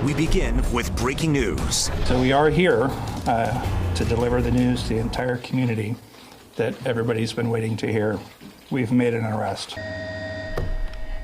We begin with breaking news. So we are here to deliver the news to the entire community that everybody's been waiting to hear. We've made an arrest.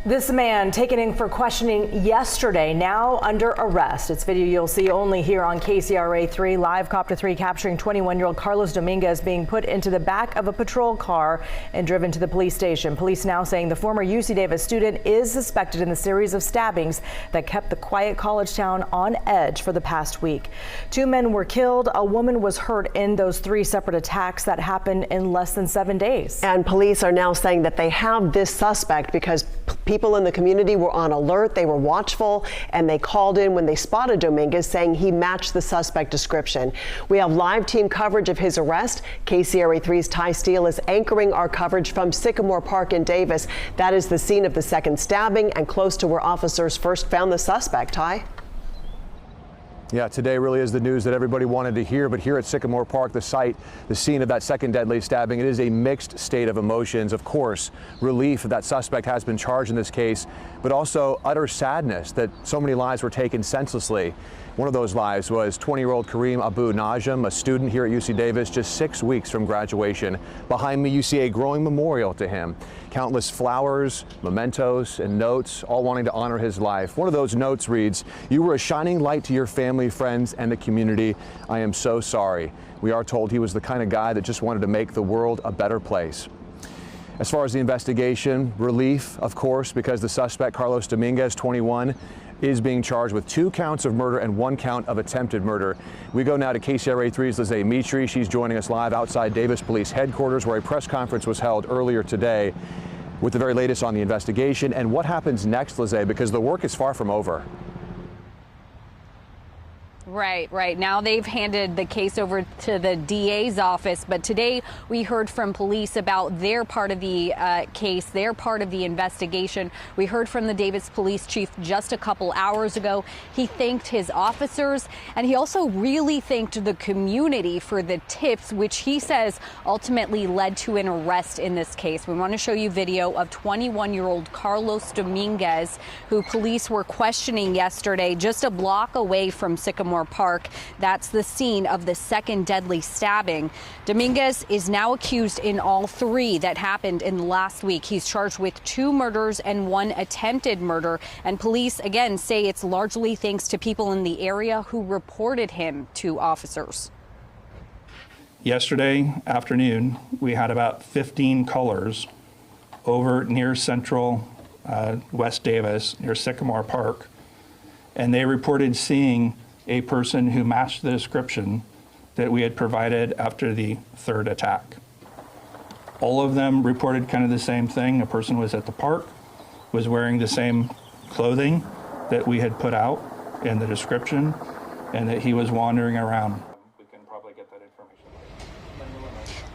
This man taken in for questioning yesterday, now under arrest. It's video you'll see only here on KCRA 3. Live Copter 3 capturing 21-year-old Carlos Dominguez being put into the back of a patrol car and driven to the police station. Police now saying the former UC Davis student is suspected in the series of stabbings that kept the quiet college town on edge for the past week. 2 men were killed. A woman was hurt in those 3 separate attacks that happened in less than 7 days. And police are now saying that they have this suspect because people in the community were on alert, they were watchful, and they called in when they spotted Dominguez, saying he matched the suspect description. We have live team coverage of his arrest. KCRA 3's Ty Steele is anchoring our coverage from Sycamore Park in Davis. That is the scene of the second stabbing and close to where officers first found the suspect. Ty? Yeah, today really is the news that everybody wanted to hear, but here at Sycamore Park, the scene of that second deadly stabbing, it is a mixed state of emotions. Of course, relief that suspect has been charged in this case, but also utter sadness that so many lives were taken senselessly. One of those lives was 20-year-old Kareem Abu Najm, a student here at UC Davis, just 6 weeks from graduation. Behind me, you see a growing memorial to him. Countless flowers, mementos, and notes, all wanting to honor his life. One of those notes reads, "You were a shining light to your family, friends, and the community. I am so sorry." We are told he was the kind of guy that just wanted to make the world a better place. As far as the investigation, relief, of course, because the suspect, Carlos Dominguez, 21, is being charged with 2 counts of murder and 1 count of attempted murder. We go now to KCRA 3's Lizzie Mitri. She's joining us live outside Davis Police Headquarters, where a press conference was held earlier today with the very latest on the investigation and what happens next, Lizzie, because the work is far from over. Right. Now they've handed the case over to the DA's office, but today we heard from police about their part of the case, their part of the investigation. We heard from the Davis police chief just a couple hours ago. He thanked his officers, and he also really thanked the community for the tips, which he says ultimately led to an arrest in this case. We want to show you video of 21-year-old Carlos Dominguez, who police were questioning yesterday just a block away from Sycamore Park. That's the scene of the second deadly stabbing. Dominguez is now accused in all 3 that happened in the last week. He's charged with 2 murders and 1 attempted murder. And police, again, say it's largely thanks to people in the area who reported him to officers. Yesterday afternoon, we had about 15 callers over near central West Davis, near Sycamore Park, and they reported seeing a person who matched the description that we had provided after the 3rd attack. All of them reported kind of the same thing. A person was at the park, was wearing the same clothing that we had put out in the description, and that he was wandering around. We can probably get that information.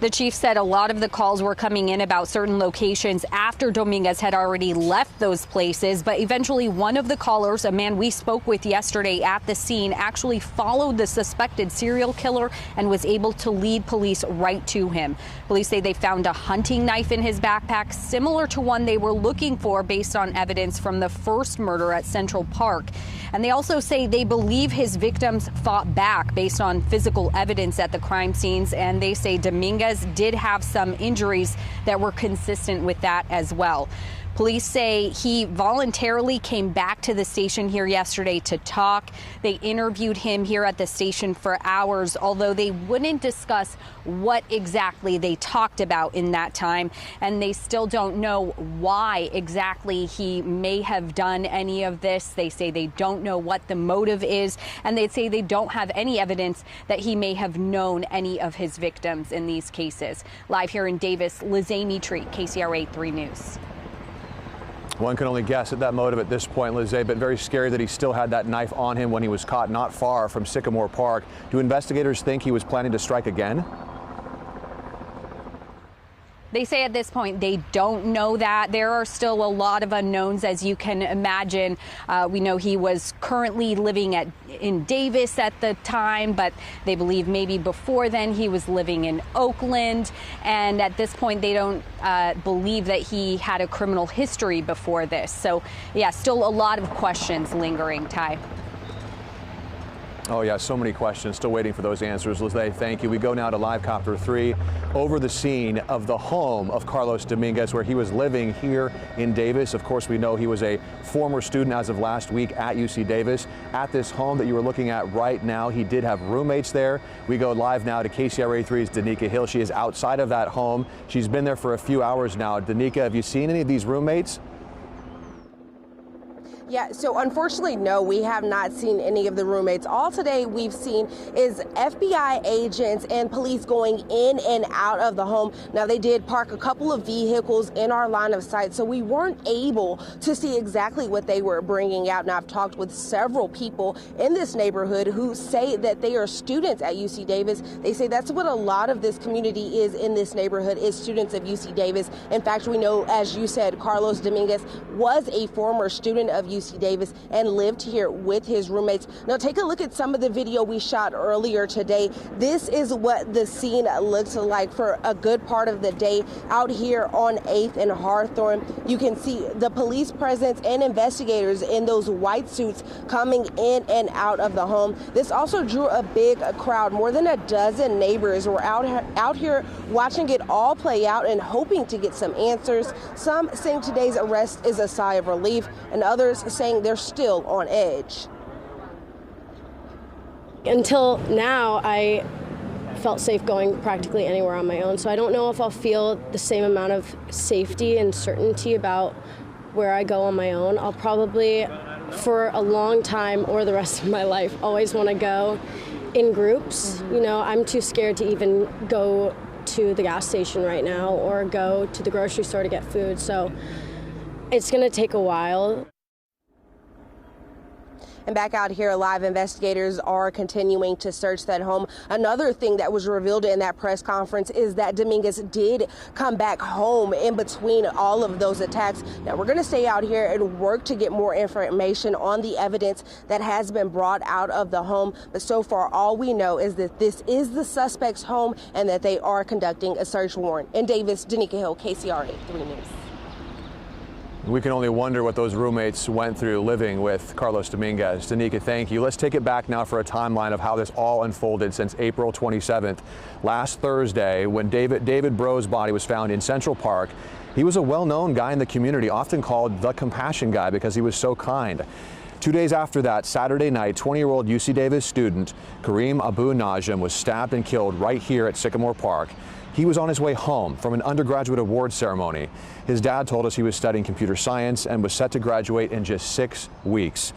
The chief said a lot of the calls were coming in about certain locations after Dominguez had already left those places, but eventually one of the callers, a man we spoke with yesterday at the scene, actually followed the suspected serial killer and was able to lead police right to him. Police say they found a hunting knife in his backpack, similar to one they were looking for based on evidence from the first murder at Central Park. And they also say they believe his victims fought back based on physical evidence at the crime scenes, and they say Dominguez did have some injuries that were consistent with that as well. Police say he voluntarily came back to the station here yesterday to talk. They interviewed him here at the station for hours, although they wouldn't discuss what exactly they talked about in that time. And they still don't know why exactly he may have done any of this. They say they don't know what the motive is, and they say they don't have any evidence that he may have known any of his victims in these cases. Live here in Davis, Lizzie Mitri, KCRA 3 News. One can only guess at that motive at this point, Lizzie, but very scary that he still had that knife on him when he was caught not far from Sycamore Park. Do investigators think he was planning to strike again? They say at this point they don't know that. There are still a lot of unknowns, as you can imagine. We know he was currently living in Davis at the time, but they believe maybe before then he was living in Oakland. And at this point, they don't believe that he had a criminal history before this. So, yeah, still a lot of questions lingering, Ty. Oh yeah, so many questions. Still waiting for those answers. Lizzie, thank you. We go now to Live Copter 3 over the scene of the home of Carlos Dominguez, where he was living here in Davis. Of course, we know he was a former student as of last week at UC Davis. At this home that you were looking at right now, he did have roommates there. We go live now to KCRA 3's Danica Hill. She is outside of that home. She's been there for a few hours now. Danica, have you seen any of these roommates? Yeah, so unfortunately, no, we have not seen any of the roommates. All today we've seen is FBI agents and police going in and out of the home. Now, they did park a couple of vehicles in our line of sight, so we weren't able to see exactly what they were bringing out. Now, I've talked with several people in this neighborhood who say that they are students at UC Davis. They say that's what a lot of this community is in this neighborhood, is students of UC Davis. In fact, we know, as you said, Carlos Dominguez was a former student of UC Davis and lived here with his roommates. Now, take a look at some of the video we shot earlier today. This is what the scene looks like for a good part of the day out here on 8th and Hawthorne. You can see the police presence and investigators in those white suits coming in and out of the home. This also drew a big crowd. More than a dozen neighbors were out here watching it all play out and hoping to get some answers. Some saying today's arrest is a sigh of relief, and others saying they're still on edge. Until now, I felt safe going practically anywhere on my own, so I don't know if I'll feel the same amount of safety and certainty about where I go on my own. I'll probably, for a long time or the rest of my life, always want to go in groups. You know, I'm too scared to even go to the gas station right now or go to the grocery store to get food, so it's going to take a while. And back out here live, investigators are continuing to search that home. Another thing that was revealed in that press conference is that Dominguez did come back home in between all of those attacks. Now, we're going to stay out here and work to get more information on the evidence that has been brought out of the home. But so far, all we know is that this is the suspect's home and that they are conducting a search warrant. In Davis, Danica Hill, KCRA 3 News. We can only wonder what those roommates went through living with Carlos Dominguez. Danica, thank you. Let's take it back now for a timeline of how this all unfolded since April 27th. Last Thursday, when David Bro's body was found in Central Park, he was a well-known guy in the community, often called the compassion guy because he was so kind. 2 days after that, Saturday night, 20-year-old UC Davis student Kareem Abu Najm was stabbed and killed right here at Sycamore Park. He was on his way home from an undergraduate award ceremony. His dad told us he was studying computer science and was set to graduate in just 6 weeks.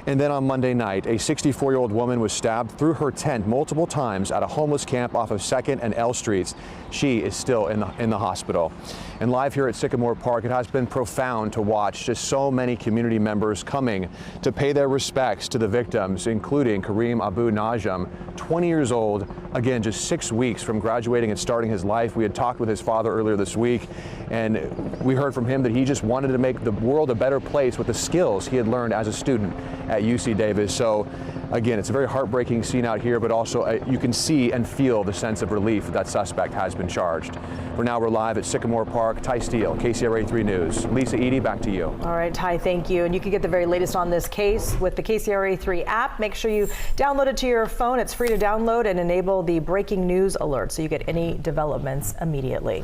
And then on Monday night, a 64-year-old woman was stabbed through her tent multiple times at a homeless camp off of 2nd and L Streets. She is still in the hospital. And live here at Sycamore Park, it has been profound to watch just so many community members coming to pay their respects to the victims, including Kareem Abu Najm, 20 years old, again, just 6 weeks from graduating and starting his life. We had talked with his father earlier this week, and we heard from him that he just wanted to make the world a better place with the skills he had learned as a student at UC Davis. So again, it's a very heartbreaking scene out here, but also you can see and feel the sense of relief that suspect has been charged. For now, we're live at Sycamore Park. Ty Steele, KCRA 3 News. Lisa Edie, back to you. All right, Ty, thank you. And you can get the very latest on this case with the KCRA 3 app. Make sure you download it to your phone. It's free to download and enable the breaking news alert so you get any developments immediately.